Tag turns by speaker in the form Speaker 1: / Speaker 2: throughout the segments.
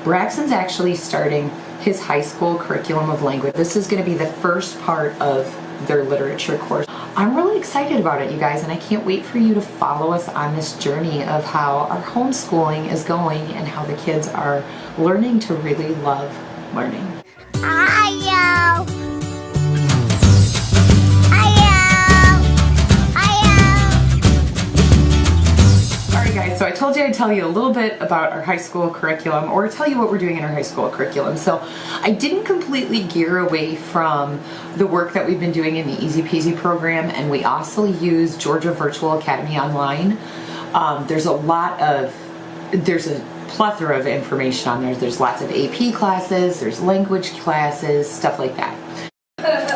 Speaker 1: Braxen's actually starting his high school curriculum of language. This is going to be the first part of their literature course. I'm really excited about it, you guys, and I can't wait for you to follow us on this journey of how our homeschooling is going and how the kids are learning to really love learning. So I told you I'd tell you a little bit about our high school curriculum, or tell you what we're doing in our high school curriculum. So I didn't completely gear away from the work that we've been doing in the Easy Peasy program, and we also use Georgia Virtual Academy Online. There's a plethora of information on there. There's lots of AP classes, there's language classes, stuff like that.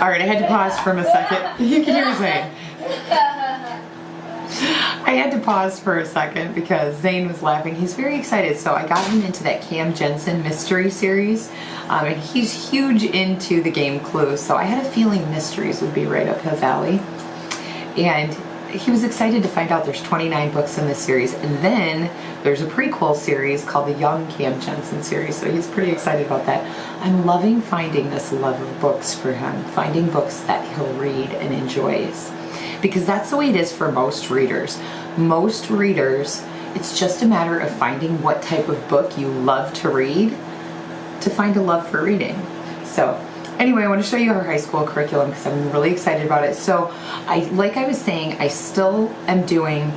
Speaker 1: All right, I had to pause for a second. You can hear Zane. I had to pause for a second because Zane was laughing. He's very excited. So I got him into that Cam Jensen mystery series. And he's huge into the game Clue. So I had a feeling mysteries would be right up his alley. And he was excited to find out there's 29 books in this series. And then there's a prequel series called the Young Cam Jensen series. So he's pretty excited about that. I'm loving finding this love of books for him. Finding books that he'll read and enjoys. Because that's the way it is for most readers. Most readers, it's just a matter of finding what type of book you love to read to find a love for reading. So anyway, I want to show you our high school curriculum because I'm really excited about it. So like I was saying, I still am doing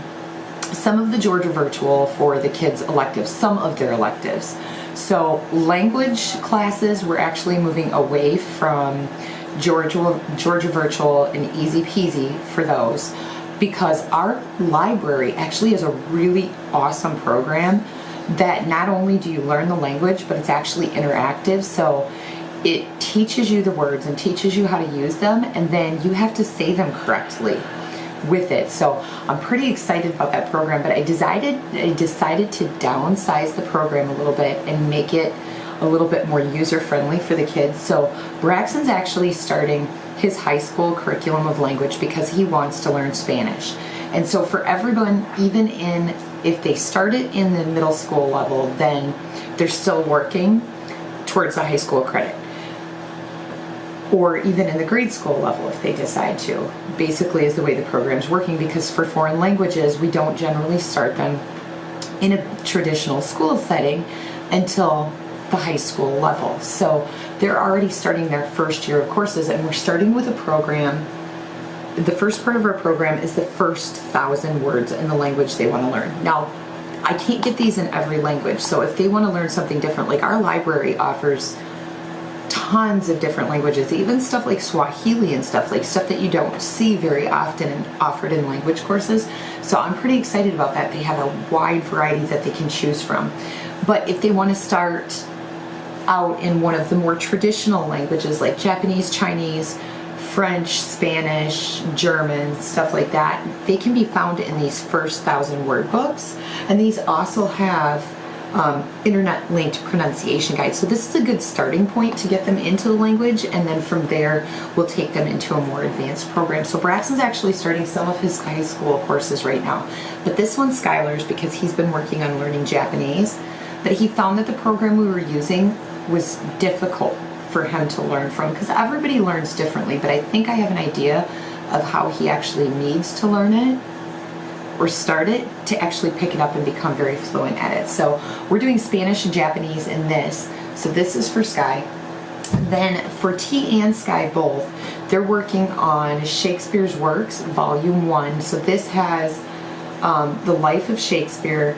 Speaker 1: some of the Georgia Virtual for the kids' electives, some of their electives. So language classes, we're actually moving away from Georgia Virtual and Easy Peasy for those, because our library actually is a really awesome program that not only do you learn the language, but it's actually interactive. So it teaches you the words and teaches you how to use them, and then you have to say them correctly with it. So I'm pretty excited about that program, but I decided to downsize the program a little bit and make it a little bit more user-friendly for the kids. So Braxen's actually starting his high school curriculum of language because he wants to learn Spanish. And so for everyone, even if they started in the middle school level, then they're still working towards the high school credit. Or even in the grade school level if they decide to. Basically is the way the program's working, because for foreign languages, we don't generally start them in a traditional school setting until the high school level. So they're already starting their first year of courses, and we're starting with a program. The first part of our program is the first 1,000 words in the language they want to learn. Now, I can't get these in every language, so if they want to learn something different, like our library offers tons of different languages, even stuff like Swahili and stuff that you don't see very often and offered in language courses. So I'm pretty excited about that. They have a wide variety that they can choose from. But if they want to start out in one of the more traditional languages like Japanese, Chinese, French, Spanish, German, stuff like that, they can be found in these first 1,000 word books. And these also have internet linked pronunciation guides. So this is a good starting point to get them into the language, and then from there we'll take them into a more advanced program. So Braxen's actually starting some of his high school courses right now, but this one's Skylur's because he's been working on learning Japanese, but he found that the program we were using was difficult for him to learn from because everybody learns differently, but I think I have an idea of how he actually needs to learn it or start it to actually pick it up and become very fluent at it. So we're doing Spanish and Japanese in this. So this is for Sky. Then for T and Sky both, they're working on Shakespeare's Works, Volume 1. So this has The Life of Shakespeare,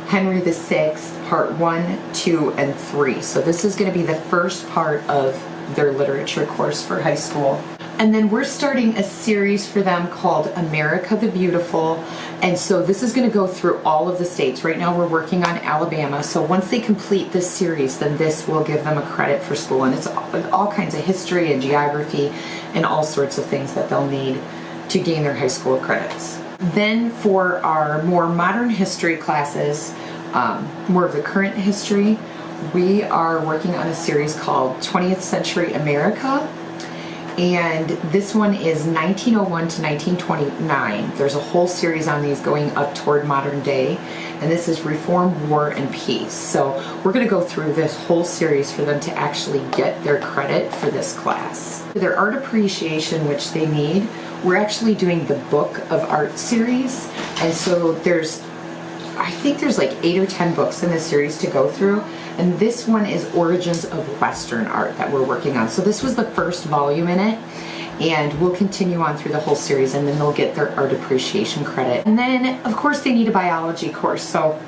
Speaker 1: Henry VI, Part 1, 2, and 3. So this is going to be the first part of their literature course for high school. And then we're starting a series for them called America the Beautiful. And so this is going to go through all of the states. Right now we're working on Alabama. So once they complete this series, then this will give them a credit for school. And it's all kinds of history and geography and all sorts of things that they'll need to gain their high school credits. Then for our more modern history classes, more of the current history, we are working on a series called 20th Century America. And this one is 1901 to 1929. There's a whole series on these going up toward modern day. And this is Reform, War, and Peace. So we're going to go through this whole series for them to actually get their credit for this class. For their art appreciation, which they need, we're actually doing the Book of Art series. And so I think there's like 8 or 10 books in this series to go through. And this one is Origins of Western Art that we're working on. So this was the first volume in it. And we'll continue on through the whole series, and then they'll get their art appreciation credit. And then, of course, they need a biology course. So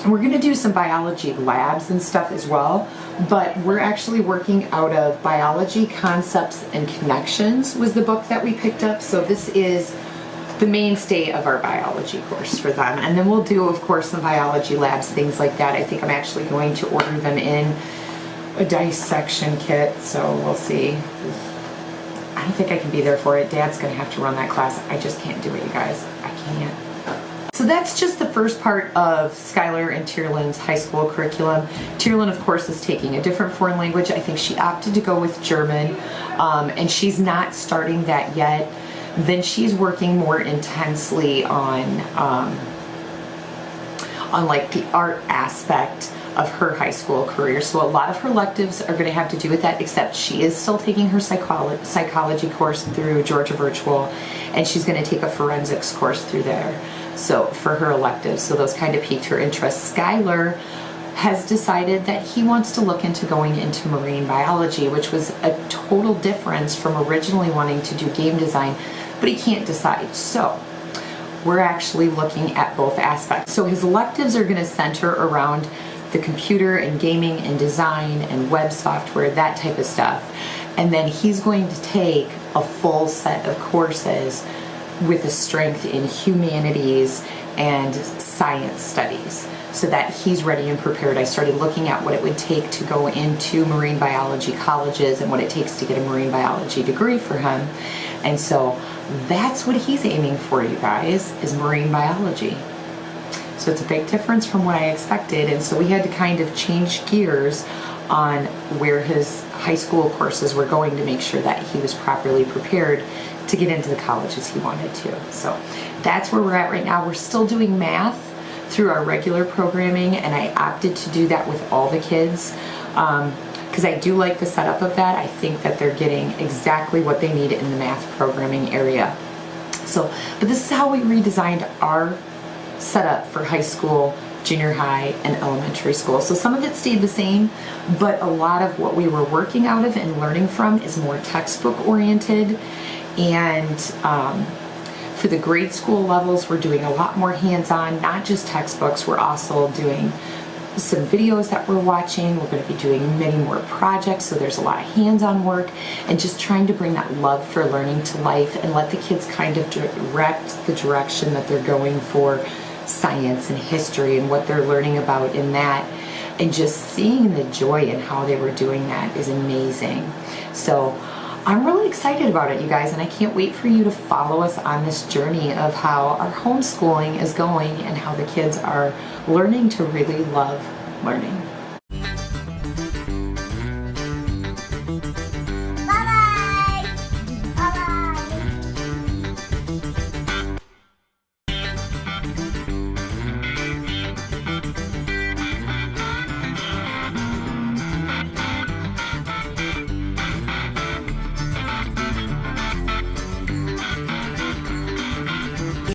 Speaker 1: we're going to do some biology labs and stuff as well. But we're actually working out of Biology Concepts and Connections was the book that we picked up. So this is the mainstay of our biology course for them. And then we'll do, of course, some biology labs, things like that. I think I'm actually going to order them in a dissection kit. So we'll see. I don't think I can be there for it. Dad's going to have to run that class. I just can't do it, you guys. I can't. So that's just the first part of Skylur and Tearlyn's high school curriculum. Tearlyn, of course, is taking a different foreign language. I think she opted to go with German, and she's not starting that yet. Then she's working more intensely on like the art aspect of her high school career. So a lot of her electives are going to have to do with that, except she is still taking her psychology course through Georgia Virtual, and she's going to take a forensics course through there. So for her electives, so those kind of piqued her interest. Skylur has decided that he wants to look into going into marine biology, which was a total difference from originally wanting to do game design, but he can't decide. So we're actually looking at both aspects. So his electives are going to center around the computer and gaming and design and web software, that type of stuff. And then he's going to take a full set of courses with a strength in humanities and science studies so that he's ready and prepared. I started looking at what it would take to go into marine biology colleges and what it takes to get a marine biology degree for him. And so that's what he's aiming for, you guys, is marine biology. So it's a big difference from what I expected, and so we had to kind of change gears on where his high school courses were going to make sure that he was properly prepared to get into the colleges he wanted to. So that's where we're at right now. We're still doing math through our regular programming, and I opted to do that with all the kids because I do like the setup of that. I think that they're getting exactly what they need in the math programming area. So, but this is how we redesigned our setup for high school, junior high, and elementary school. So some of it stayed the same, but a lot of what we were working out of and learning from is more textbook oriented. And for the grade school levels, we're doing a lot more hands-on, not just textbooks. We're also doing some videos that we're watching. We're going to be doing many more projects, so there's a lot of hands-on work and just trying to bring that love for learning to life and let the kids kind of direct the direction that they're going for science and history and what they're learning about in that, and just seeing the joy in how they were doing that is amazing. So I'm really excited about it, you guys, and I can't wait for you to follow us on this journey of how our homeschooling is going and how the kids are learning to really love learning.